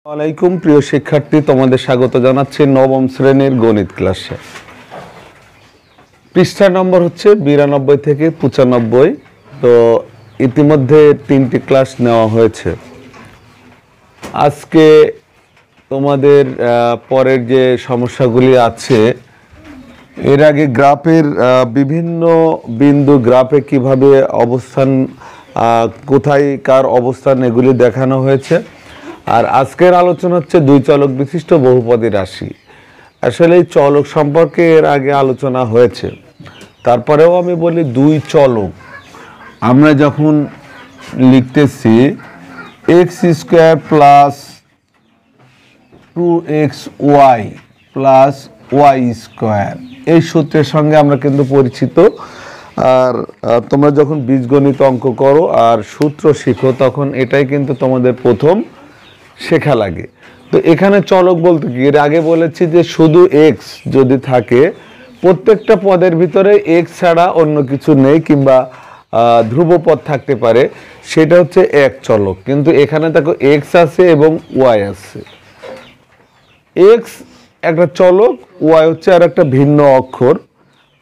ওয়ালাইকুম প্রিয় শিক্ষার্থী, তোমাদের স্বাগত জানাচ্ছি নবম শ্রেণীর গণিত ক্লাসে। পৃষ্ঠা নম্বর হচ্ছে 92 থেকে 95। তো ইতিমধ্যে 3টি ক্লাস নেওয়া হয়েছে। আজকে তোমাদের পরের যে সমস্যাগুলি আছে, এর আগে গ্রাফের বিভিন্ন বিন্দু গ্রাফে কিভাবে অবস্থান, কোথায় কার অবস্থান, এগুলি দেখানো হয়েছে। আর আজকের আলোচনা হচ্ছে দুই চলক বিশিষ্ট বহুপদী রাশি। আসলে এই চলক সম্পর্কে এর আগে আলোচনা হয়েছে, তারপরেও আমি বলি দুই চলক আমরা যখন লিখতেছি x square plus 2xy plus y square, এই সূত্রের সঙ্গে আমরা কিন্তু পরিচিত। আর তোমরা যখন বীজগণিত অঙ্ক করো আর সূত্র শিখো, তখন এটাই কিন্তু তোমাদের প্রথম শেখা লাগে। তো এখানে চলক বলতে কি, এর আগে বলেছি যে শুধু এক্স যদি থাকে, প্রত্যেকটা পদের ভিতরে এক্স ছাড়া অন্য কিছু নেই, কিংবা ধ্রুবপদ থাকতে পারে, সেটা হচ্ছে এক চলক। কিন্তু এখানে দেখো এক্স আছে এবং ওয়াই আছে। এক্স একটা চলক, ওয়াই হচ্ছে আর একটা ভিন্ন অক্ষর,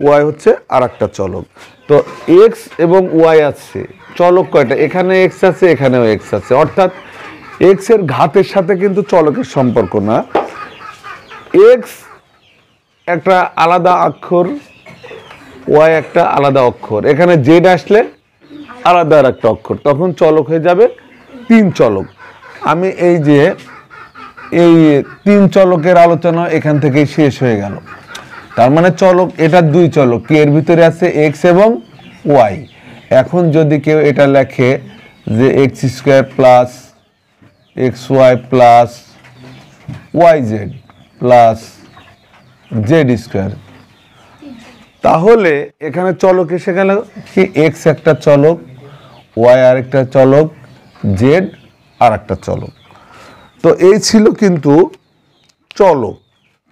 ওয়াই হচ্ছে আর একটা চলক। তো এক্স এবং ওয়াই আছে, চলক কয়টা? এখানে এক্স আছে, এখানেও এক্স আছে, অর্থাৎ এক্স এর ঘাতের সাথে কিন্তু চলকের সম্পর্ক না। এক্স একটা আলাদা অক্ষর, ওয়াই একটা আলাদা অক্ষর, এখানে জেড আসলে আলাদা আর একটা অক্ষর, তখন চলক হয়ে যাবে তিন চলক। আমি এই যে এই তিন চলকের আলোচনা এখান থেকেই শেষ হয়ে গেল। তার মানে চলক এটা দুই চলক, কি এর ভিতরে আছে এক্স এবং ওয়াই। এখন যদি কেউ এটা লেখে যে x square plus x y plus y z plus z square, তাহলে এখানে চলক এসে গেল কি, এক্স একটা চলক, ওয়াই আর একটা চলক, জেড আর একটা চলক। তো এই ছিল কিন্তু চলক।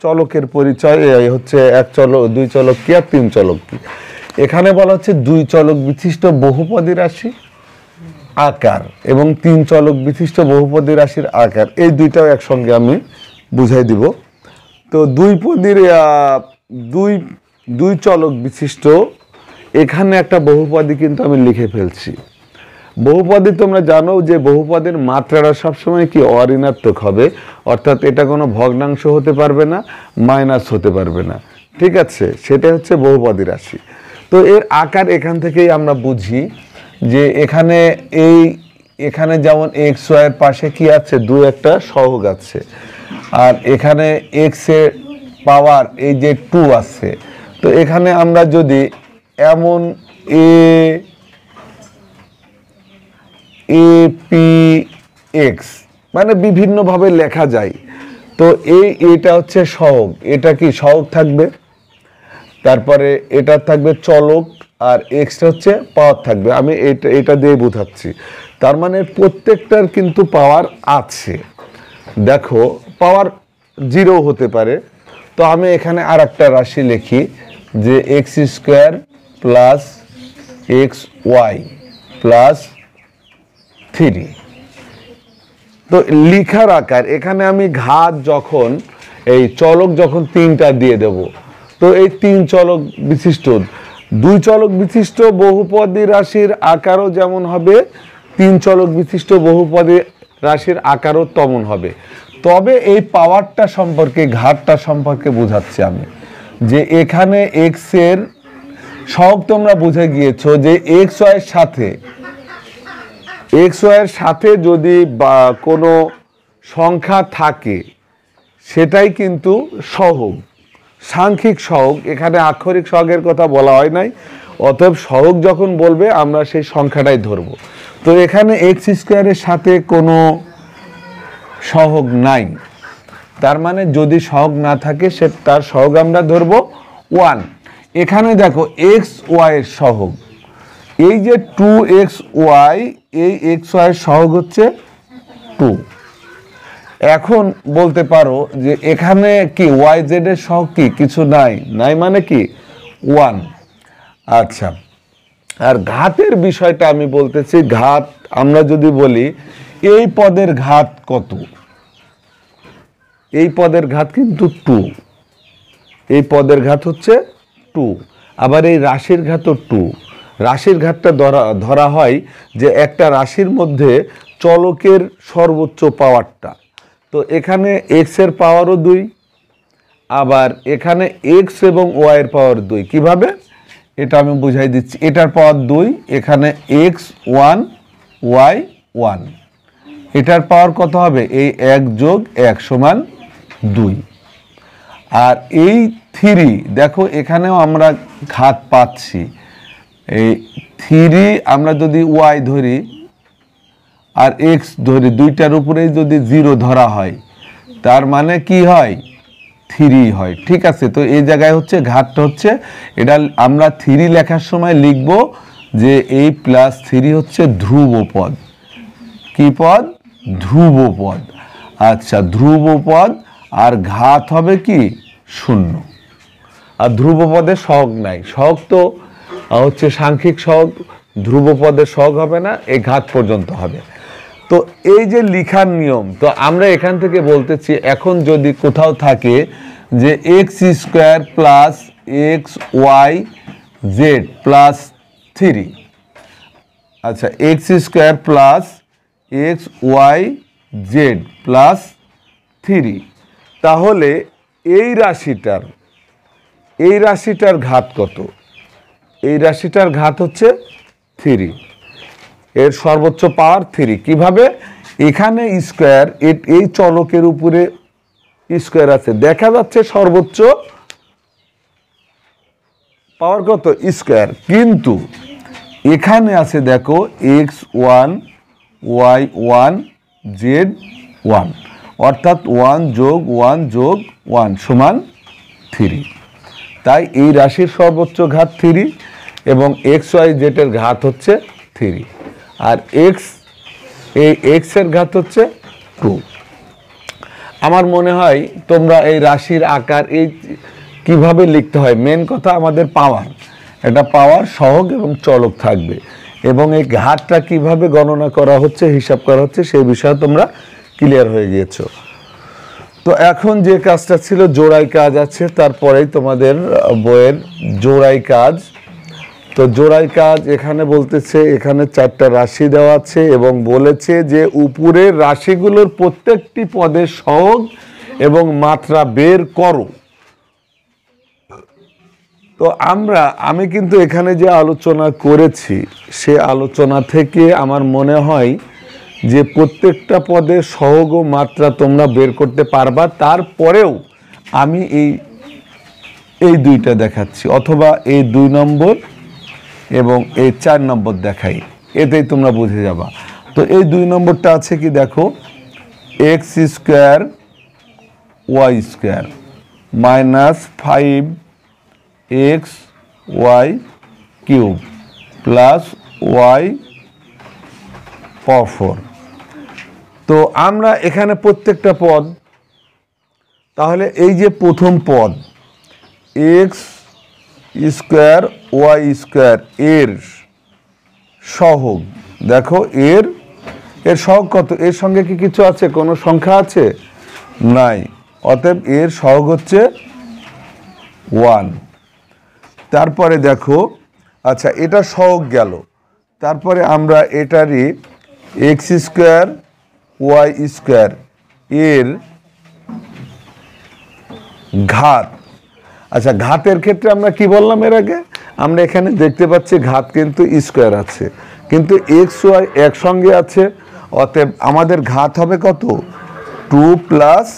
চলকের পরিচয় এই হচ্ছে এক চলক, দুই চলক কি আর তিন চলক কি। এখানে বলা হচ্ছে দুই চলক বিশিষ্ট বহুপদী রাশি আকার এবং তিন চলক বিশিষ্ট বহুপদী রাশির আকার, এই দুইটাও একসঙ্গে আমি বুঝাই দিব। তো দুই চলক বিশিষ্ট এখানে একটা বহুপদী কিন্তু আমি লিখে ফেলছি। বহুপদী তোমরা জানো যে বহুপদীর মাত্রাটা সবসময় কি অঋণাত্মক হবে, অর্থাৎ এটা কোনো ভগ্নাংশ হতে পারবে না, মাইনাস হতে পারবে না, ঠিক আছে? সেটা হচ্ছে বহুপদী রাশি। তো এর আকার এখান থেকেই আমরা বুঝি যে এখানে যেমন এক্স ওয়াই এর পাশে কি আছে, দুই একটা সহগ আছে, আর এখানে এক্স এর পাওয়ার এই যে 2 আছে। তো এখানে আমরা যদি এমন পি এক্স মানে বিভিন্নভাবে লেখা যায়। তো এটা হচ্ছে সহগ, এটা কি সহগ থাকবে, তারপরে এটা থাকবে চলক, আর এক্সটা হচ্ছে পাওয়ার থাকবে। আমি এটা দিয়ে বোঝাচ্ছি। তার মানে প্রত্যেকটার কিন্তু পাওয়ার আছে। দেখো পাওয়ার 0 হতে পারে। তো আমি এখানে আর একটা রাশি লিখি যে x square plus x y plus 3। তো লিখার আকার এখানে আমি ঘাত যখন এই চলক যখন 3টা দিয়ে দেব, তো এই তিন চলক বিশিষ্ট দুই চলক বিশিষ্ট বহুপদী রাশির আকারও যেমন হবে, তিন চলক বিশিষ্ট বহুপদী রাশির আকারও তেমন হবে। তবে এই পাওয়ারটা সম্পর্কে, ঘাতটা সম্পর্কে বোঝাচ্ছি আমি, যে এখানে এক্স এর সহগ তোমরা বুঝে গিয়েছো যে এক্স ওয়াই এর সাথে যদি বা কোনো সংখ্যা থাকে, সেটাই কিন্তু সহগ, সাংখ্যিক সহগ। এখানে আক্ষরিক সহগের কথা বলা হয় নাই, অতএব সহগ যখন বলবে আমরা সেই সংখ্যাটাই ধরব। তো এখানে এক্স স্কোয়ারের সাথে কোনো সহগ নাই, তার মানে যদি সহগ না থাকে সে তার সহগ আমরা ধরব 1। এখানে দেখো এক্স ওয়াই এর সহগ, এই যে 2xy, এই এক্স ওয়াই এর সহগ হচ্ছে 2। এখন বলতে পারো যে এখানে কি ওয়াই জেড এর সহগ কি কিছু নাই, মানে কি 1। আচ্ছা, আর ঘাতের বিষয়টা আমি বলতেছি। ঘাত আমরা যদি বলি এই পদের ঘাত কত, এই পদের ঘাত কিন্তু 2, এই পদের ঘাত হচ্ছে 2, আবার এই রাশির ঘাতও 2। রাশির ঘাতটা ধরা হয় যে একটা রাশির মধ্যে চলকের সর্বোচ্চ পাওয়ারটা। তো এখানে x এর পাওয়ারও 2, আবার এখানে x এবং y এর পাওয়ার 2। কিভাবে এটা আমি বুঝাই দিচ্ছি। এটার পাওয়ার 2, এখানে x 1 y 1, এটার পাওয়ার কত হবে? এই 1 যোগ 1 সমান 2। আর এই 3 দেখো এখানেও আমরা ঘাত পাচ্ছি। এই 3 আমরা যদি y ধরি আর x ধরি, দুইটার উপরেই যদি 0 ধরা হয়, তার মানে কি হয়? 3 হয়। ঠিক আছে, তো এই জায়গায় হচ্ছে ঘাতটা হচ্ছে এটা আমরা 3 লেখার সময় লিখব যে এই +3 হচ্ছে ধ্রুব পদ। কি পদ? ধ্রুব পদ। আচ্ছা, ধ্রুব পদ, আর ঘাত হবে কি? 0। আর ধ্রুব পদের সহগ নাই, সহগ তো হচ্ছে সাংখ্যিক সহগ, ধ্রুব পদের সহগ হবে না, এই ঘাত পর্যন্ত হবে। তো এই যে লিখার নিয়ম, তো আমরা এখান থেকে বলতেছি এখন যদি কোথাও থাকে যে x² প্লাস xyz প্লাস 3, আচ্ছা x² প্লাস xyz প্লাস 3, তাহলে এই রাশিটার ঘাত কত? এই রাশিটার ঘাত হচ্ছে 3, এর সর্বোচ্চ পাওয়ার 3। কিভাবে? এখানে স্কয়ার, এই চলকের উপরে স্কয়ার আছে, দেখা যাচ্ছে সর্বোচ্চ পাওয়ার কত? স্কয়ার, কিন্তু এখানে আছে দেখো x1 y1 z1, অর্থাৎ 1 যোগ 1 যোগ 1 সমান 3। তাই এই রাশির সর্বোচ্চ ঘাত 3 এবং xyz এর ঘাত হচ্ছে 3, আর এই x এর ঘাত হচ্ছে 2। আমার মনে হয় তোমরা এই রাশির আকার এই কিভাবে লিখতে হয়, মেন কথা আমাদের পাওয়ার, এটা পাওয়ার, সহগ এবং চলক থাকবে, এবং এই ঘাতটা কিভাবে গণনা করা হচ্ছে, হিসাব করা হচ্ছে, সেই বিষয়ে তোমরা ক্লিয়ার হয়ে গিয়েছো। তো এখন যে কাজটা ছিল জোড়াই কাজ আছে, তারপরেই তোমাদের বইয়ের জোড়াই কাজ। তো জোড়াই কাজ এখানে বলতেছে, এখানে 4টা রাশি দেওয়া আছে এবং বলেছে যে উপরের রাশিগুলোর প্রত্যেকটি পদের সহগ এবং মাত্রা বের করো। তো আমি কিন্তু এখানে যে আলোচনা করেছি সে আলোচনা থেকে আমার মনে হয় যে প্রত্যেকটা পদের সহগ ও মাত্রা তোমরা বের করতে পারবা। তারপরেও আমি এই 2টা দেখাচ্ছি, অথবা এই 2 নম্বর এবং এই 4 নম্বর দেখাই, এতেই তোমরা বুঝে যাবা। তো এই 2 নম্বরটা আছে কি দেখো, x² y² minus 5xy³ plus y পাওয়ার 4। তো আমরা এখানে প্রত্যেকটা পদ, তাহলে এই যে প্রথম পদ x² y² এর সহগ, দেখো এর সহগ কত? এর সঙ্গে কি কিছু আছে? কোনো সংখ্যা আছে? নাই, অতএব এর সহগ হচ্ছে 1। তারপরে দেখো, আচ্ছা এটা সহগ গেল, তারপরে আমরা এটারই x² y² এর ঘাত। আচ্ছা, ঘাতের ক্ষেত্রে আমরা কি বললাম এর আগে? আমরা এখানে দেখতে পাচ্ছি ঘাত কিন্তু স্কোয়ার আছে, কিন্তু এক্স ওয়াই একসঙ্গে আছে, অতএব আমাদের ঘাত হবে কত? 2 +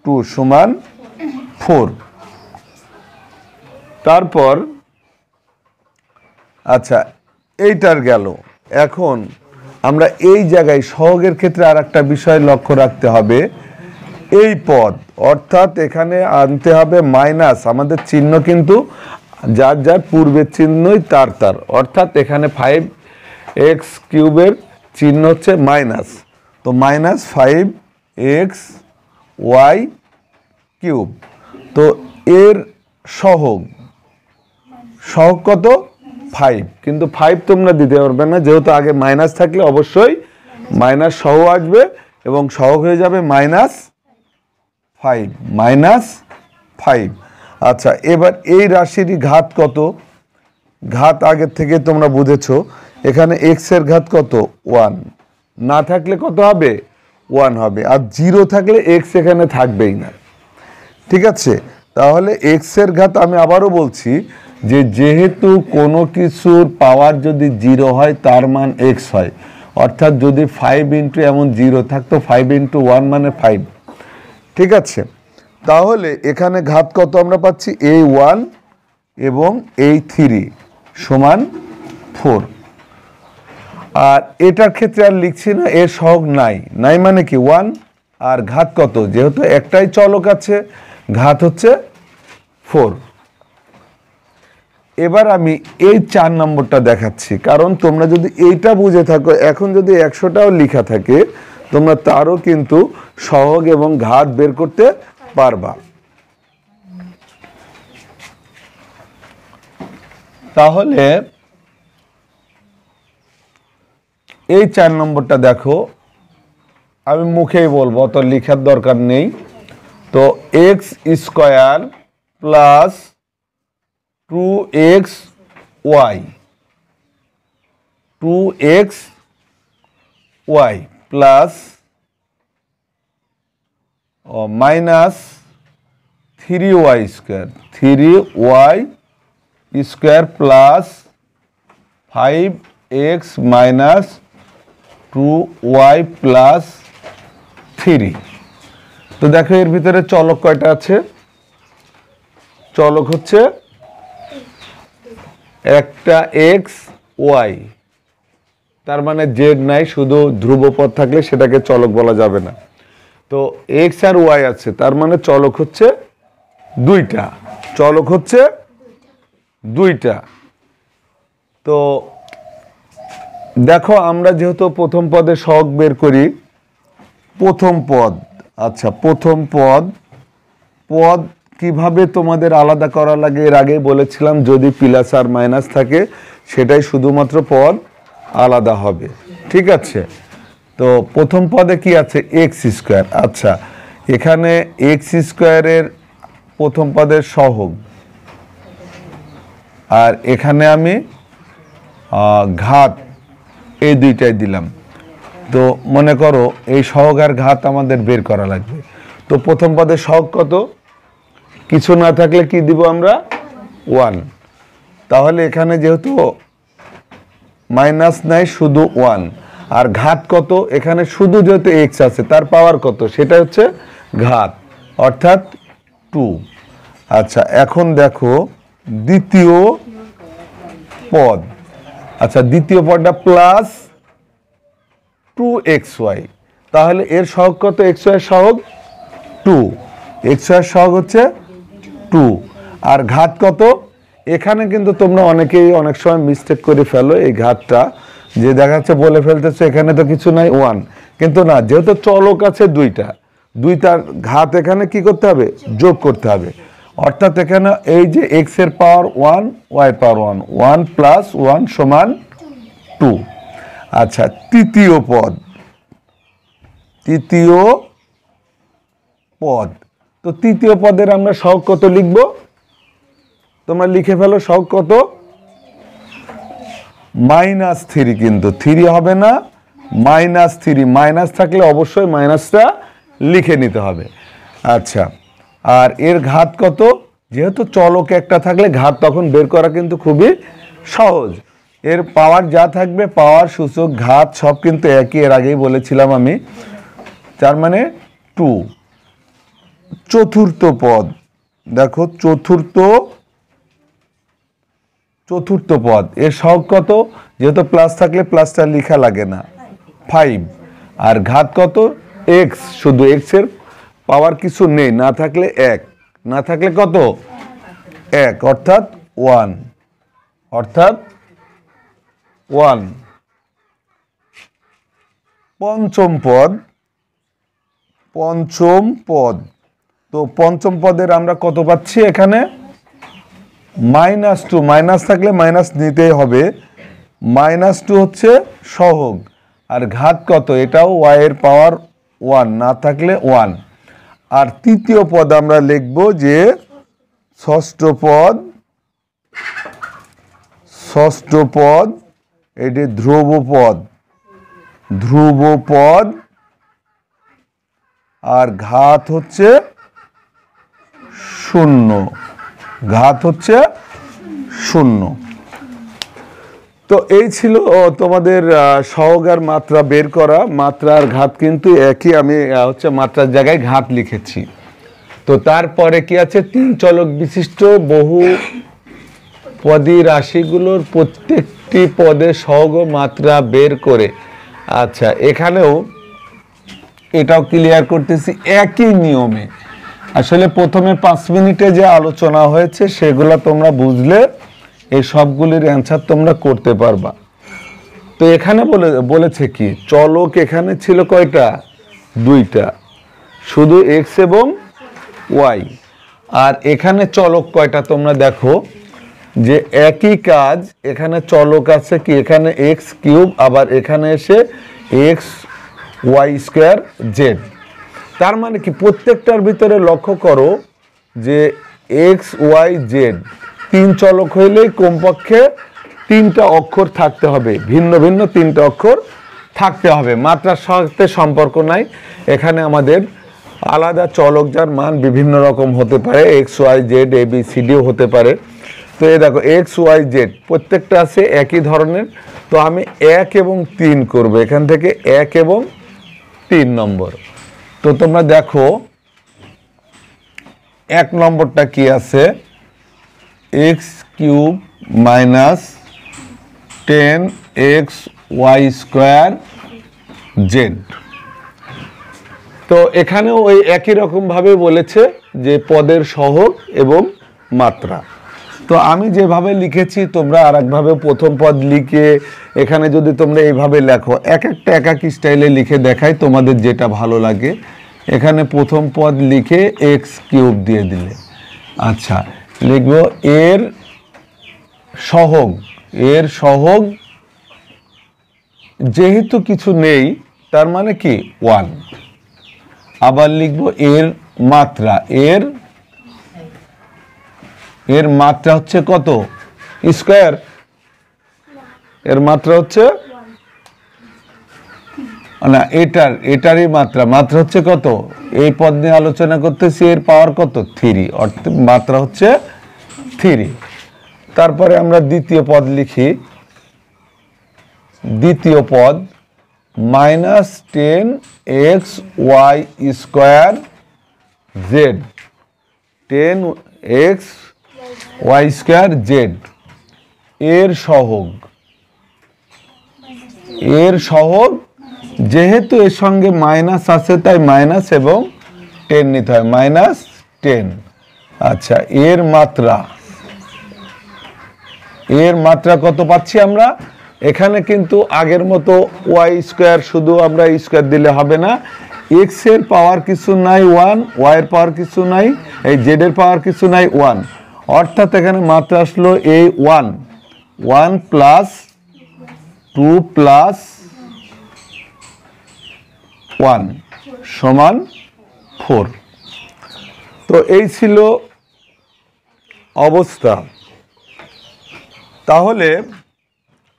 2 সমান 4। তারপর আচ্ছা এইটার গেল। এখন আমরা এই জায়গায় সহগের ক্ষেত্রে আর একটা বিষয় লক্ষ্য রাখতে হবে, এই পদ, অর্থাৎ এখানে আনতে হবে মাইনাস, আমাদের চিহ্ন কিন্তু যার যার পূর্বের চিহ্নই তার, অর্থাৎ এখানে 5x³ চিহ্ন হচ্ছে মাইনাস, তো -5xy³ তো এর সহগ কত? 5, কিন্তু 5 তোমরা দিতে পারবে না, যেহেতু আগে মাইনাস থাকলে অবশ্যই মাইনাস সহ আসবে এবং সহগ হয়ে যাবে 5 -5। আচ্ছা, এবার এই রাশির ঘাত কত? ঘাত আগের থেকে তোমরা বুঝেছো, এখানে এক্স এর ঘাত কত? 1, না থাকলে কত হবে? 1 হবে, আর 0 থাকলে এক্স এখানে থাকবেই না। ঠিক আছে, তাহলে এক্স এর ঘাত আমি আবারও বলছি যে যেহেতু কোনো কিছুর পাওয়ার যদি 0 হয় তার মান এক্স হয়, অর্থাৎ যদি 5 ইন্টু এমন 0 থাকতো 5 ইন্টু 1 মানে 5। ঠিক আছে, তাহলে এখানে ঘাত কত আমরা পাচ্ছি? এই 1 এবং এই 3 সমান 4। আর এটার ক্ষেত্রে আর লিখছি না, এর সহগ নাই, নাই মানে কি 1, আর ঘাত কত? যেহেতু একটাই চলক আছে, ঘাত হচ্ছে 4। এবার আমি এই 4 নম্বরটা দেখাচ্ছি, কারণ তোমরা যদি এইটা বুঝে থাকো, এখন যদি 100টাও লেখা থাকে তোমরা তারও কিন্তু সহগ এবং ঘাত বের করতে পারবা। তাহলে এই 4 নম্বরটা দেখো, আমি মুখেই বলবো, অত লেখার দরকার নেই। তো x square plus 2xy, 2xy plus minus 3y square, 3y square plus 5x minus 2y plus 3। তো দেখো এর ভিতরে চলক কয়টা আছে? চলক হচ্ছে একটা এক্স ওয়াই, তার মানে জেড নাই, শুধু ধ্রুবপদ থাকলে সেটাকে চলক বলা যাবে না। তো এক্স আর ওয়াই আছে, তার মানে চলক হচ্ছে 2টা, চলক হচ্ছে 2টা। তো দেখো আমরা যেহেতু প্রথম পদে সহগ বের করি, প্রথম পদ, আচ্ছা প্রথম পদ কিভাবে তোমাদের আলাদা করা লাগে এর আগেই বলেছিলাম, যদি প্লাস আর মাইনাস থাকে সেটাই শুধুমাত্র পদ আলাদা হবে। ঠিক আছে, তো প্রথম পদে কি আছে? X square. আচ্ছা, এখানে এক্স স্কোয়ারের প্রথম পদের সহগ, আর এখানে আমি ঘাত এই দুইটাই দিলাম। তো মনে করো এই সহগ আর ঘাত আমাদের বের করা লাগবে। তো প্রথম পদের সহগ কত? কিছু না থাকলে কি দিব আমরা? 1। তাহলে এখানে যেহেতু মাইনাস নাই, শুধু 1। আর ঘাত কত? এখানে শুধু যেহেতু এক্স আছে, তার পাওয়ার কত? সেটা হচ্ছে ঘাত, অর্থাৎ 2। আচ্ছা, এখন দেখো দ্বিতীয় পদ। আচ্ছা, দ্বিতীয় পদটা প্লাস 2xy, তাহলে এর সহগ কত? xy এর সহগ 2, xy এর সহগ হচ্ছে 2। আর ঘাত কত? এখানে কিন্তু তোমরা অনেকেই অনেক সময় মিস্টেক করে ফেলো এই ঘাতটা, যে দেখা যাচ্ছে বলে ফেলতেছে এখানে তো কিছু নাই 1, কিন্তু না, যেহেতু চলক আছে 2টার ঘাত এখানে কি করতে হবে? যোগ করতে হবে। অর্থাৎ এখানে এই যে এক্স এর পাওয়ার 1, ওয়াই পাওয়ার 1, 1 প্লাস 1 সমান 2। আচ্ছা, তৃতীয় পদ, তো তৃতীয় পদের আমরা সহগ কত লিখব? তোমরা লিখে ফেলো, সহগ কত? -3, কিন্তু 3 হবে না, -3, মাইনাস থাকলে অবশ্যই মাইনাসটা লিখে নিতে হবে। আচ্ছা, আর এর ঘাত কত? যেহেতু চলক একটা থাকলে ঘাত তখন বের করা কিন্তু খুবই সহজ। এর পাওয়ার যা থাকবে, পাওয়ার সূচক ঘাত সব কিন্তু একই, এর আগেই বলেছিলাম আমি, তার মানে 2। চতুর্থ পদ দেখো, চতুর্থ পদ, এর সহগ কত? যেহেতু প্লাস থাকলে প্লাসটা লেখা লাগে না, 5। আর ঘাত কত? এক্স, শুধু এক্স এর পাওয়ার কিছু নেই, না থাকলে 1, না থাকলে কত? 1, অর্থাৎ 1, অর্থাৎ 1। পঞ্চম পদ, তো পঞ্চম পদের আমরা কত পাচ্ছি? এখানে -2, মাইনাস থাকলে মাইনাস নিতেই হবে, -2 হচ্ছে সহগ। আর ঘাত কত? এটাও ওয়াই এর পাওয়ার 1, না থাকলে 1। আর তৃতীয় পদ আমরা লিখব যে ষষ্ঠ পদ এটি ধ্রুব পদ আর ঘাত হচ্ছে 0 তো এই ছিল তোমাদের সহগ আর মাত্রা বের করা। মাত্রা আর ঘাত কিন্তু একই, আমি হচ্ছে মাত্রার জায়গায় ঘাত লিখেছি। তো তারপরে কি আছে, 3 চলক বিশিষ্ট বহু পদী রাশিগুলোর প্রত্যেকটি পদের সহগ ও মাত্রা বের করে। আচ্ছা, এখানেও এটাও ক্লিয়ার করতেছি একই নিয়মে। আসলে প্রথমে 5 মিনিটে যে আলোচনা হয়েছে সেগুলো তোমরা বুঝলে এই সবগুলির অ্যান্সার তোমরা করতে পারবা। তো এখানে বলেছে কি, চলক এখানে ছিল কয়টা, 2টা, শুধু x এবং y। আর এখানে চলক কয়টা তোমরা দেখো, যে একই কাজ এখানে চলক আছে কি, এখানে x3, আবার এখানে এসে xy²z। তার মানে কি প্রত্যেকটার ভিতরে লক্ষ্য করো যে xyz 3 চলক হইলেই কমপক্ষে 3টা অক্ষর থাকতে হবে, ভিন্ন ভিন্ন 3টা অক্ষর থাকতে হবে। মাত্রার সাথে সম্পর্ক নাই, এখানে আমাদের আলাদা চলক যার মান বিভিন্ন রকম হতে পারে, xyz abcdও হতে পারে। তো এই দেখো xyz প্রত্যেকটা আছে একই ধরনের। তো আমি 1 এবং 3 করব, এখান থেকে 1 এবং 3 নম্বর। তো তোমরা দেখো 1 নম্বরটা কি আছে, x³ - 10xy²z। তো এখানেও ওই একই রকম ভাবে বলেছে যে পদের সহগ এবং মাত্রা। তো আমি যেভাবে লিখেছি তোমরা আরেকভাবে প্রথম পদ লিখে, এখানে যদি তোমরা এইভাবে লেখো, একটা একাকি স্টাইলে লিখে দেখাই তোমাদের যেটা ভালো লাগে। এখানে প্রথম পদ লিখে x³ দিয়ে দিলে, আচ্ছা লিখবো এর সহগ যেহেতু কিছু নেই তার মানে কি 1। আবার লিখবো এর মাত্রা, এর মাত্রা হচ্ছে কত, স্কয়ার, এর মাত্রা হচ্ছে না, এটারই মাত্রা হচ্ছে কত, এই পদ নিয়ে আলোচনা করতেছি, এর পাওয়ার কত 3, অর্থাৎ মাত্রা হচ্ছে 3। তারপরে আমরা দ্বিতীয় পদ লিখি, দ্বিতীয় পদ -10xy²z, 10xy²z এর সহগ যেহেতু এর সঙ্গে মাইনাস আছে তাই মাইনাস এবং 10 নিতে হয়, -10। আচ্ছা, এর মাত্রা কত পাচ্ছি আমরা, এখানে কিন্তু আগের মতো y² শুধু আমরা স্কয়ার দিলে হবে না, x এর পাওয়ার কিছু নাই 1, y এর পাওয়ার কিছু নাই, এই z এর পাওয়ার কিছু নাই 1, অর্থাৎ এখানে মাত্রা আসলো এই 1 + 2 + 1 সমান 4। তো এই ছিল অবস্থা। তাহলে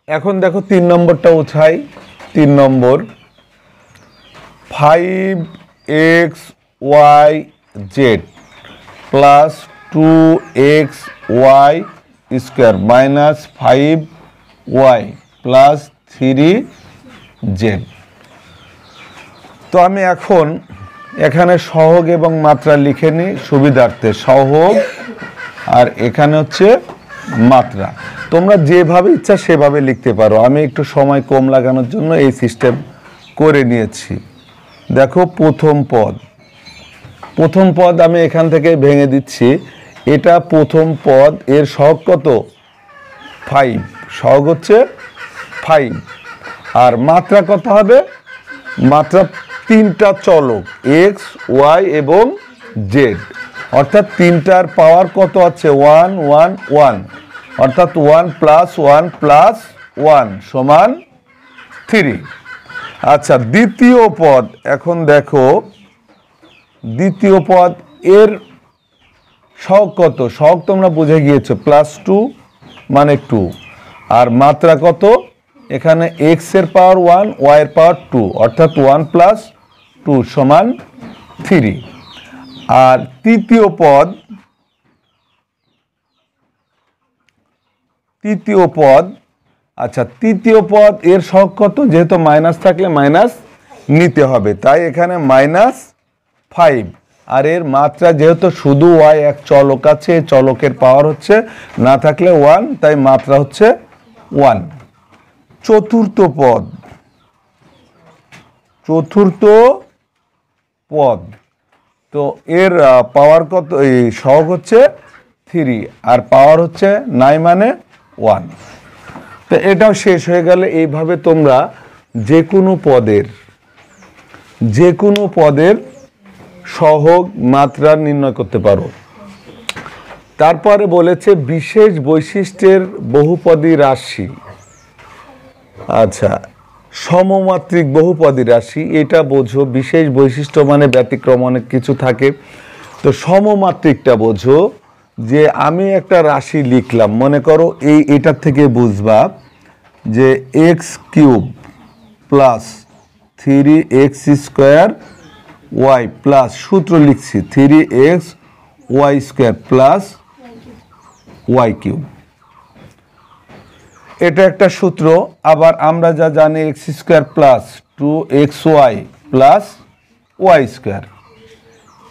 এখন দেখো 3 নম্বরটা উঠাই। 3 নম্বর 5xyz + 2xy² - 5y + 3z। তো আমি এখন এখানে সহগ এবং মাত্রা লিখে নিই সুবিধার্থে, সহগ আর এখানে হচ্ছে মাত্রা। তোমরা যেভাবে ইচ্ছা সেভাবে লিখতে পারো, আমি একটু সময় কম লাগানোর জন্য এই সিস্টেম করে নিয়েছি। দেখো প্রথম পদ আমি এখান থেকে ভেঙে দিচ্ছি, এটা প্রথম পদ, এর সহগ কত 5, সহগ হচ্ছে 5। আর মাত্রা কত হবে, মাত্রা 3টা চলক x, y এবং z, অর্থাৎ 3টার পাওয়ার কত আছে 1 1 1, অর্থাৎ 1 + 1 + 1 সমান 3। আচ্ছা, দ্বিতীয় পদ এখন দেখো, দ্বিতীয় পদ এর সহগ কত? সহগ তোমরা বুঝে গিয়েছো, +2 মানে 2, আর মাত্রা কত? এখানে x এর পাওয়ার 1, y এর পাওয়ার 2, অর্থাৎ 1 + 2 = 3। আর তৃতীয় পদ আচ্ছা, তৃতীয় পদ এর সহগ কত? যেহেতু মাইনাস থাকলে মাইনাস নিতে হবে, তাই এখানে -5। আর এর মাত্রা যেহেতু শুধু y এক চলক আছে, চলকের পাওয়ার হচ্ছে না থাকলে 1, তাই মাত্রা হচ্ছে 1। চতুর্থ পদ তো এর পাওয়ার কত? এই সহগ হচ্ছে 3 আর পাওয়ার হচ্ছে 9 মানে 1। তো এটাও শেষ হয়ে গেলে এইভাবে তোমরা যে কোনো পদের সহগ মাত্রা নির্ণয় করতে পারো। তারপরে বলেছে বিশেষ বৈশিষ্ট্যের বহুপদী রাশি। আচ্ছা, সমমাত্রিক বহুপদী রাশি এটা বোঝো। বিশেষ বৈশিষ্ট্য মানে ব্যতিক্রম অনেক কিছু থাকে, তো সমমাত্রিকটা বোঝো যে আমি একটা রাশি লিখলাম, মনে করো এটার থেকে বুঝবা যে x³ + 3x² y প্লাস সূত্র লিখছি 3xy² + y³। এটা একটা সূত্র। আবার আমরা যা জানি x² + 2xy + y²,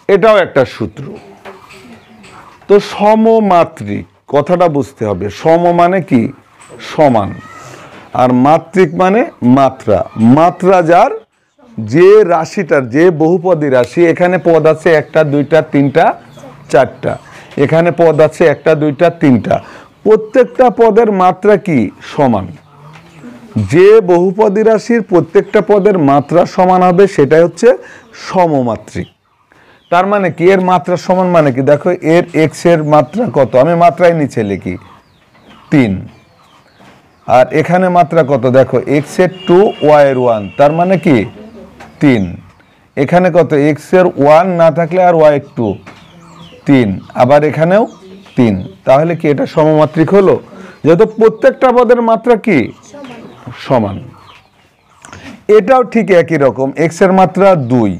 এটাও একটা সূত্র। তো সমমাত্রিক কথাটা বুঝতে হবে। সম মানে কি? সমান। আর মাত্রিক মানে মাত্রা। মাত্রা যার, যে রাশিটার, যে বহুপদী রাশি, এখানে পদ আছে 1টা 2টা 3টা 4টা, এখানে পদ আছে 1টা 2টা 3টা, প্রত্যেকটা পদের মাত্রা কি? সমান। যে বহুপদী রাশির প্রত্যেকটা পদের মাত্রা সমান হবে সেটাই হচ্ছে সমমাত্রিক। তার মানে কি? এর মাত্রা সমান মানে কি? দেখো, এর x এর মাত্রা কত? আমি মাত্রায় নিচে লিখি 3, আর এখানে মাত্রা কত? দেখো, x এর 2, y এর 1, তার মানে কি 3। এখানে কত? x এর 1 না থাকলে আর y এর 2, 3, আবার এখানেও 3। তাহলে কি এটা সমমাত্রিক হলো? যেহেতু প্রত্যেকটা পদের মাত্রা কি? সমান। এটাও ঠিক একই রকম। x এর মাত্রা 2,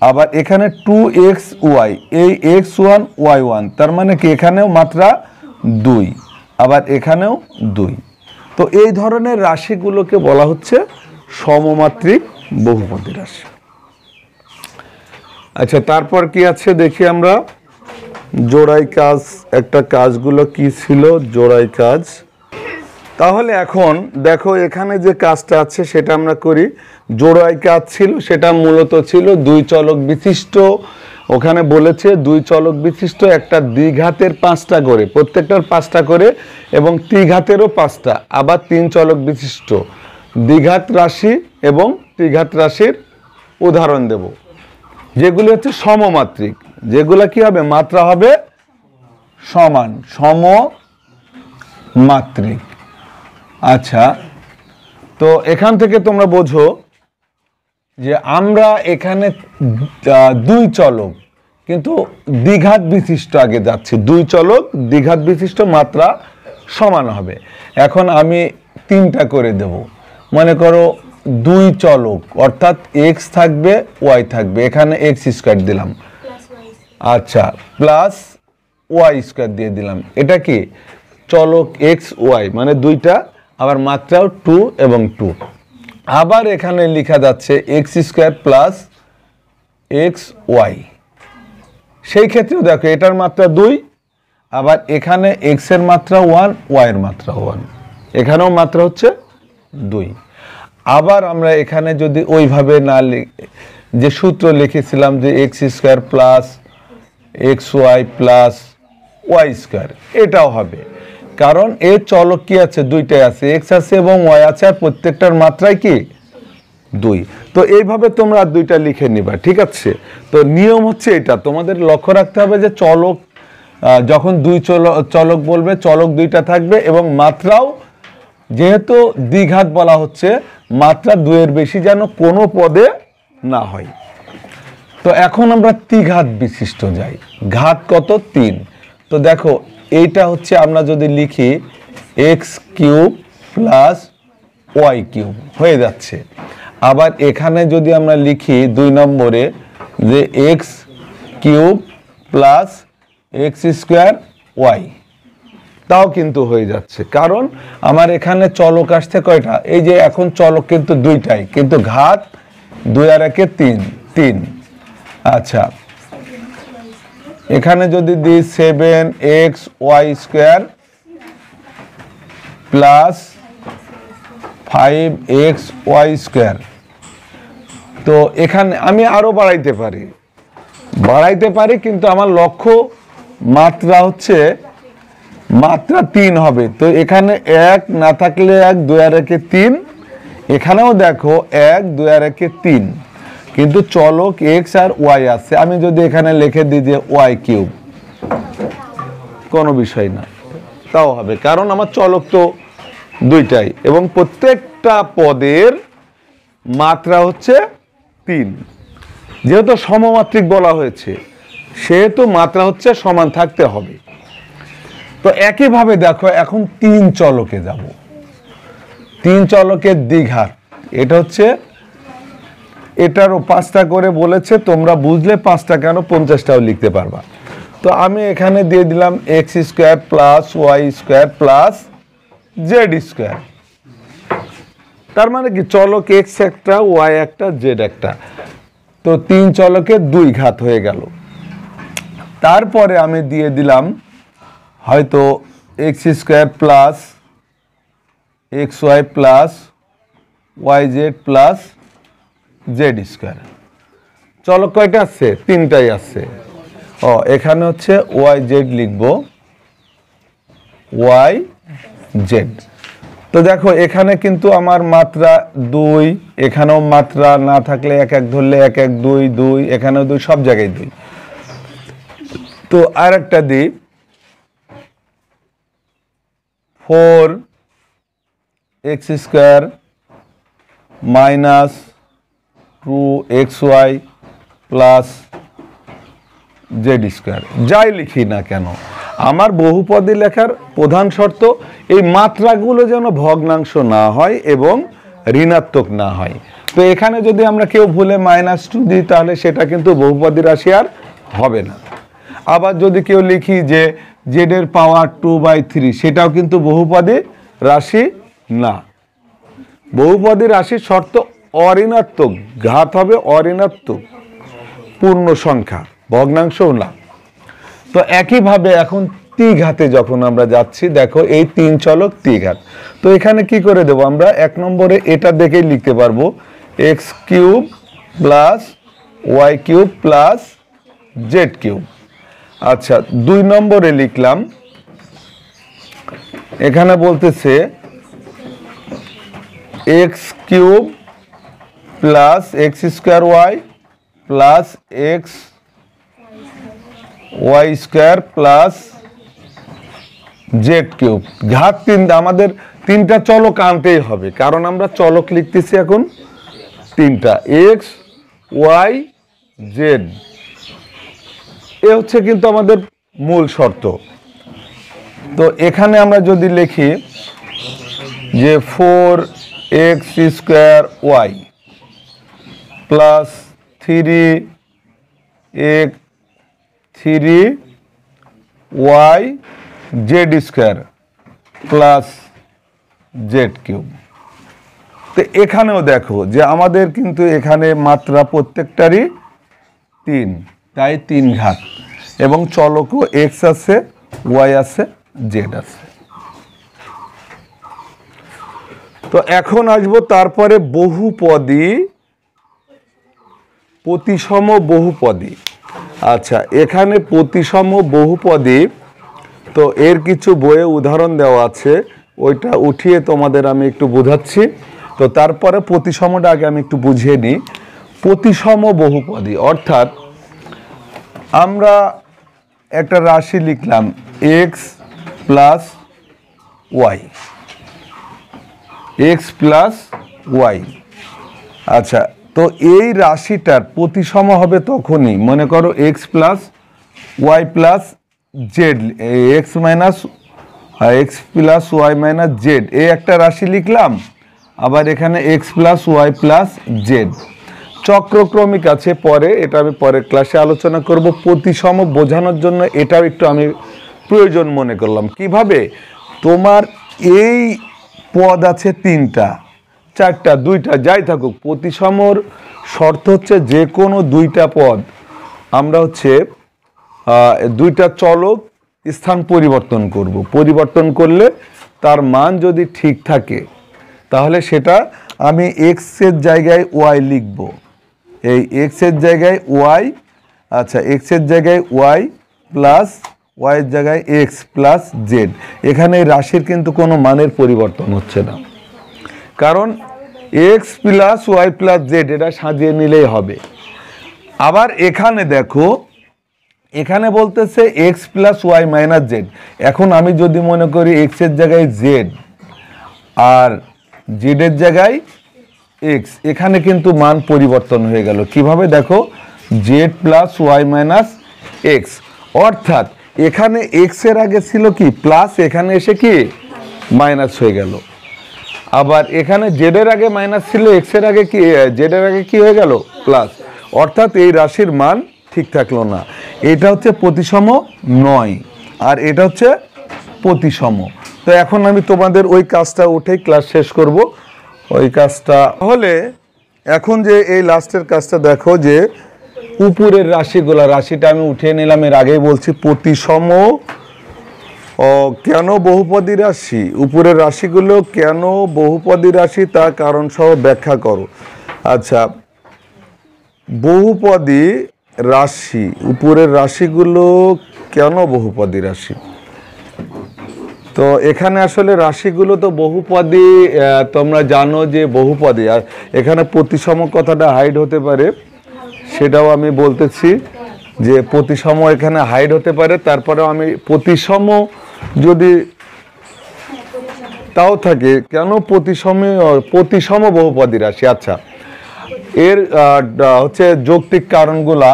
আবার এখানে 2xy, এই x1 y1, তার মানে কি এখানেও মাত্রা 2, আবার এখানেও 2। তো এই ধরনের রাশিগুলোকে বলা হচ্ছে সমমাত্রিক বহুপদী রাশি। আচ্ছা, তারপর কি আছে দেখি আমরা। জোড়াই কাজ, একটা কাজগুলো কি ছিল? জোড়াই কাজ। তাহলে এখন দেখো, এখানে যে কাজটা আছে সেটা আমরা করি। জোড়াই কাজ ছিল, সেটা মূলত ছিল 2 চলক বিশিষ্ট। ওখানে বলেছে 2 চলক বিশিষ্ট একটা দ্বিঘাতের 5টা করে, প্রত্যেকটার 5টা করে, এবং ত্রিঘাতেরও 5টা, আবার 3 চলক বিশিষ্ট দ্বিঘাত রাশি এবং ত্রিঘাত রাশির উদাহরণ দেব, যেগুলি হচ্ছে সমমাত্রিক। যেগুলো কি হবে? মাত্রা হবে সমান, সমমাত্রিক। আচ্ছা, তো এখান থেকে তোমরা বোঝো যে আমরা এখানে 2 চলক কিন্তু দ্বিঘাত বিশিষ্ট আগে যাচ্ছি। 2 চলক দ্বিঘাত বিশিষ্ট, মাত্রা সমান হবে। এখন আমি 3টা করে দেব। মনে করো 2 চলক, অর্থাৎ x থাকবে y থাকবে, এখানে x² দিলাম, আচ্ছা, প্লাস y² দিয়ে দিলাম। এটা কি? চলক x y, মানে 2টা, আবার মাত্রাও 2 এবং 2। আবার এখানে লেখা যাচ্ছে x² + xy। সেই ক্ষেত্রেও দেখো, এটার মাত্রা 2, আবার এখানে x এর মাত্রা 1, y এর মাত্রা 1, এখানেও মাত্রা হচ্ছে 2। আবার আমরা এখানে যদি ওইভাবে না যে সূত্র লিখেছিলাম যে x² + xy + y², এটাও হবে। কারণ এর চলক কি আছে? 2টাই আছে, x আছে এবং y আছে, আর প্রত্যেকটার মাত্রাই কি? 2। তো এইভাবে তোমরা 2টা লিখে নিবা, ঠিক আছে? তো নিয়ম হচ্ছে এটা, তোমাদের লক্ষ্য রাখতে হবে যে চলক যখন 2 চলক বলবে, চলক 2টা থাকবে, এবং মাত্রাও যেহেতু দ্বিঘাত বলা হচ্ছে, মাত্রা 2 এর বেশি যেন কোনো পদে না হয়। তো এখন আমরা ত্রিঘাত বিশিষ্ট যাই। ঘাত কত? 3। তো দেখো এইটা হচ্ছে আমরা যদি লিখি x cube plus y cube হয়ে যাচ্ছে। আবার এখানে যদি আমরা লিখি 2 নম্বরে যে x cube plus x square y, তাও কিন্তু হয়ে যাচ্ছে। কারণ আমার এখানে চলক আসছে কয়টা? এই যে এখন চলক কিন্তু দুইটাই, কিন্তু ঘাত 2 আর 1 3। আচ্ছা, এখানে যদি দিই 7xy square plus 5xy square, তো এখানে আমি আরো বাড়াইতে পারি, কিন্তু আমার লক্ষ্য মাত্রা হচ্ছে মাত্রা 3 হবে। তো এখানে 1 না থাকলে 1, 2 আর 1 3, এখানেও দেখো 1, 2 আর 1 3, কিন্তু চলক এক্স আর ওয়াই আছে। আমি যদি এখানে লিখে দিই যে ওয়াই কিউব, কোনো বিষয় না, তাও হবে, কারণ আমার চলক তো দুইটাই এবং প্রত্যেকটা পদের মাত্রা হচ্ছে 3। যেহেতু সমমাত্রিক বলা হয়েছে সেহেতু মাত্রা হচ্ছে সমান থাকতে হবে। তো একইভাবে দেখো এখন 3 চলকে যাব। 3 চলকের দ্বিঘাত, এটা হচ্ছে, এটারও 5টা করে বলেছে, তোমরা বুঝলে 5টা কেন 50টাও লিখতে পারবা। তো আমি এখানে দিয়ে দিলাম x square plus y square plus z square. তার মানে কি চলক এক্স একটা, ওয়াই একটা, জেড একটা। তো 3 চলকের 2 ঘাত হয়ে গেল। তারপরে আমি দিয়ে দিলাম হয়তো x square plus x y plus y z plus z square. চলক কয়টা আছে? 3টাই আছে। এখানে হচ্ছে ওয়াই জেড লিখবো, ওয়াই জেড। তো দেখো এখানে কিন্তু আমার মাত্রা 2, এখানেও মাত্রা না থাকলে 1 1 ধরলে 1 1 2 2, এখানেও 2, সব জায়গায় 2। তো আর একটা দিই 4x square minus 2xy plus z square. যাই লিখি না কেন, আমার বহুপদী লেখার প্রধান শর্ত এই মাত্রাগুলো যেন ভগ্নাংশ না হয় এবং ঋণাত্মক না হয়। তো এখানে যদি আমরা কেউ ভুলে -2 দিই তাহলে সেটা কিন্তু বহুপদী রাশি আর হবে না। আবার যদি কেউ লিখি যে জেড এর পাওয়ার 2/3, সেটাও কিন্তু বহুপদী রাশি না। বহুপদী রাশির শর্ত অঋণাত্মক, ঘাত হবে অঋণাত্মক, পূর্ণ সংখ্যা, ভগ্নাংশও না। তো একইভাবে এখন ত্রিঘাতে যখন আমরা যাচ্ছি, দেখো এই 3 চলক ত্রিঘাত। তো এখানে কি করে দেব আমরা? 1 নম্বরে এটা দেখেই লিখতে পারবো x cube plus y cube plus z cube. আচ্ছা, 2 নম্বরে লিখলাম, এখানে বলতেছে x cube plus x square y plus x y square plus z cube. ঘাত 3, আমাদের 3টা চলক আনতেই হবে, কারণ আমরা চলক লিখতেছি এখন 3টা, এক্স ওয়াই জেড। এ হচ্ছে কিন্তু আমাদের মূল শর্ত। তো এখানে আমরা যদি লিখি যে 4x square y plus 3y z square plus z cube. তো এখানেও দেখো যে আমাদের কিন্তু এখানে মাত্রা প্রত্যেকটারই 3, তাই 3 ঘাত, এবং চলকও এক্স আছে, ওয়াই আছে, জেড আছে। তো এখন আসবো তারপরে বহুপদী, প্রতিসম বহুপদী। আচ্ছা, এখানে প্রতিসম বহুপদী, তো এর কিছু বইয়ে উদাহরণ দেওয়া আছে, ওইটা উঠিয়ে তোমাদের আমি একটু বোঝাচ্ছি। তো তারপরে প্রতিসমটা আগে আমি একটু বুঝিয়ে নিই। প্রতিসম বহুপদী অর্থাৎ আমরা একটা রাশি লিখলাম x plus y, x plus y. আচ্ছা, তো তো এই রাশিটার প্রতিসম হবে তখনই, মনে করো x plus y plus z, x plus y minus z, এই একটা রাশি লিখলাম। আবার এখানে x plus y plus z চক্রক্রমিক আছে, পরে এটা আমি পরের ক্লাসে আলোচনা করব। প্রতিসম বোঝানোর জন্য এটাও একটু আমি প্রয়োজন মনে করলাম। কিভাবে? তোমার এই পদ আছে 3টা 4টা 2টা যাই থাকুক, প্রতিসমর শর্ত হচ্ছে যে কোনো 2টা পদ আমরা হচ্ছে 2টা চলক স্থান পরিবর্তন করব। পরিবর্তন করলে তার মান যদি ঠিক থাকে তাহলে সেটা আমি এক্সের জায়গায় ওয়াই লিখব। এই এক্সের জায়গায় ওয়াই, আচ্ছা এক্সের জায়গায় ওয়াই প্লাস ওয়াইয়ের জায়গায় এক্স প্লাস জেড। এখানে এই রাশির কিন্তু কোনো মানের পরিবর্তন হচ্ছে না, কারণ x plus y plus z এটা সাজিয়ে নিলেই হবে। আবার এখানে দেখো, এখানে বলতেছে x plus y minus z. এখন আমি যদি মনে করি এক্সের জায়গায় জেড আর জেডের জায়গায় এক্স, এখানে কিন্তু মান পরিবর্তন হয়ে গেল। কিভাবে? দেখো, z plus y minus x, অর্থাৎ এখানে এক্স এর আগে ছিল কি প্লাস, এখানে এসে কি মাইনাস হয়ে গেল। আবার এখানে জেডের আগে মাইনাস ছিল, এক্স এর আগে কি জেডের আগে কি হয়ে গেল প্লাস, অর্থাৎ এই রাশির মান ঠিক থাকলো না। এটা হচ্ছে প্রতিসম নয়, আর এটা হচ্ছে প্রতিসম। তো এখন আমি তোমাদের ওই কাজটা উঠেই ক্লাস শেষ করব। ওই কাজটা হলে এখন যে এই লাস্টের কাজটা দেখো, যে উপরের রাশিটা আমি উঠিয়ে নিলাম। এর আগেই বলছি প্রতিসম কেন বহুপদী রাশি, উপরের রাশিগুলো কেন বহুপদী রাশি তা কারণ সহ ব্যাখ্যা করো। আচ্ছা, বহুপদী রাশি, উপরের রাশিগুলো কেন বহুপদী রাশি? তো এখানে আসলে রাশিগুলো তো বহুপদী, তোমরা জানো যে বহুপদী। আর এখানে প্রতিসম কথাটা হাইড হতে পারে, সেটাও আমি বলতেছি যে প্রতিসম এখানে হাইড হতে পারে। তারপরেও আমি প্রতিসম যদি তাও থাকে, কেন প্রতিসম বহুপদী রাশি। আচ্ছা, এর হচ্ছে যৌক্তিক কারণগুলা।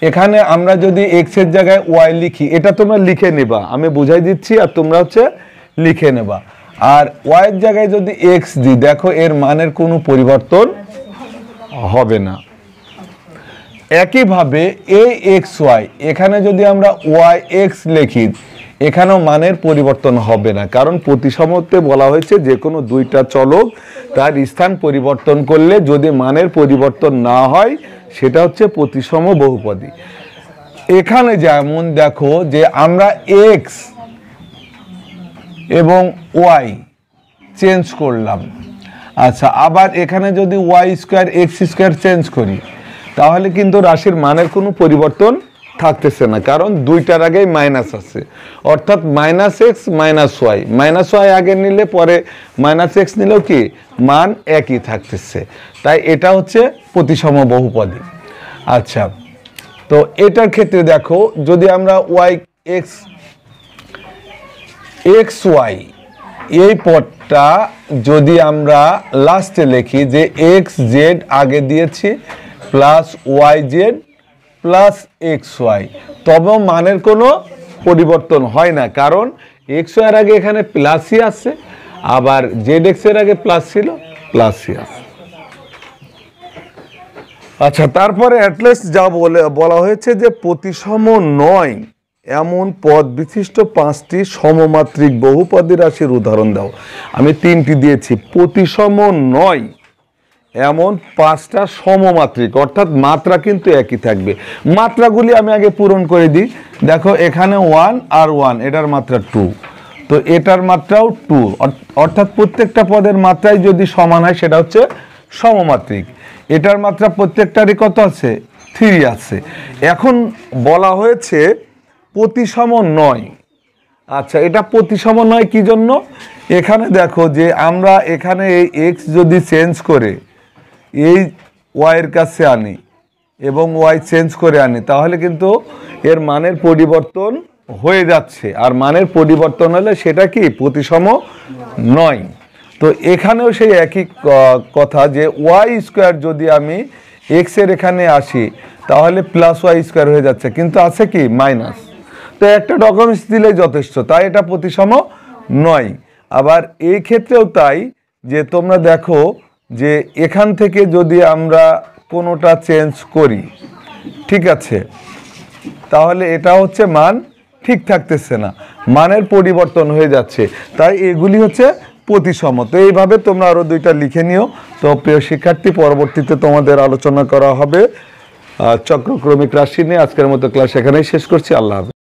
এখানে আমরা যদি এক্স এর জায়গায় ওয়াই লিখি, এটা তোমরা লিখে নেবা, আমি বুঝাই দিচ্ছি আর তোমরা হচ্ছে লিখে নেবা। আর ওয়াই এর জায়গায় যদি এক্স দিই, দেখো এর মানের কোনো পরিবর্তন হবে না। একইভাবে এই এক্স ওয়াই, এখানে যদি আমরা ওয়াই এক্স লিখি, এখানেও মানের পরিবর্তন হবে না, কারণ প্রতিসমতে বলা হয়েছে যে কোনো 2টা চলক তার স্থান পরিবর্তন করলে যদি মানের পরিবর্তন না হয় সেটা হচ্ছে প্রতিসম বহুপদী। এখানে যেমন দেখো যে আমরা এক্স এবং ওয়াই চেঞ্জ করলাম। আচ্ছা, আবার এখানে যদি y square x square change করি, তাহলে কিন্তু রাশির মানের কোনো পরিবর্তন থাকতেছে না, কারণ 2টার আগেই মাইনাস আছে, অর্থাৎ মাইনাস এক্স মাইনাস ওয়াই আগে নিলে পরে মাইনাস এক্স নিলেও কি মান একই থাকতেছে। তাই এটা হচ্ছে প্রতিসম বহুপদী। আচ্ছা, তো এটার ক্ষেত্রে দেখো, যদি আমরা ওয়াই এক্স ওয়াই এই পদটা যদি আমরা লাস্টে লিখি যে এক্স জেড আগে দিয়েছি plus y z plus x y, তবেও মানের কোনো পরিবর্তন হয় না, কারণ এক্স ওয়াই এর আগে এখানে প্লাসই আছে, আবার জেড এক্স এর আগে প্লাস ছিল, প্লাসই আছে। আচ্ছা, তারপরে অ্যাটলিস্ট যা বলা হয়েছে যে প্রতিসম নয় এমন পদ বিশিষ্ট 5টি সমমাত্রিক বহুপদী রাশির উদাহরণ দাও। আমি 3টি দিয়েছি। প্রতিসম নয় এমন 5টা সমমাত্রিক, অর্থাৎ মাত্রা কিন্তু একই থাকবে। মাত্রাগুলি আমি আগে পূরণ করে দিই। দেখো, এখানে 1 আর 1, এটার মাত্রা 2, তো এটার মাত্রাও 2, অর্থাৎ প্রত্যেকটা পদের মাত্রাই যদি সমান হয় সেটা হচ্ছে সমমাত্রিক। এটার মাত্রা প্রত্যেকটারই কত আছে? 3 আছে। এখন বলা হয়েছে প্রতিসম নয়। আচ্ছা, এটা প্রতিসম নয় কি জন্য? এখানে দেখো যে আমরা এখানে এই এক্স যদি চেঞ্জ করে এই ওয়াইয়ের কাছে আনি এবং ওয়াই চেঞ্জ করে আনি, তাহলে কিন্তু এর মানের পরিবর্তন হয়ে যাচ্ছে, আর মানের পরিবর্তন হলে সেটা কি প্রতিসম নয়। তো এখানেও সেই একই কথা যে ওয়াই স্কোয়ার যদি আমি এক্স এর এখানে আসি তাহলে প্লাস ওয়াই স্কোয়ার হয়ে যাচ্ছে, কিন্তু আছে কি মাইনাস। তো একটা ডকুমেন্টস দিলেই যথেষ্ট, তাই এটা প্রতিসম নয়। আবার এই ক্ষেত্রেও তাই, যে তোমরা দেখো যে এখান থেকে যদি আমরা কোনোটা চেঞ্জ করি, ঠিক আছে, তাহলে এটা হচ্ছে মান ঠিক থাকতেছে না, মানের পরিবর্তন হয়ে যাচ্ছে, তাই এগুলি হচ্ছে প্রতিসম। তো এইভাবে তোমরা আরও দুইটা লিখে নিও। তো প্রিয় শিক্ষার্থী, পরবর্তীতে তোমাদের আলোচনা করা হবে চক্রক্রমিক রাশি নিয়ে। আজকের মতো ক্লাস এখানেই শেষ করছি। আল্লাহ হাফেজ।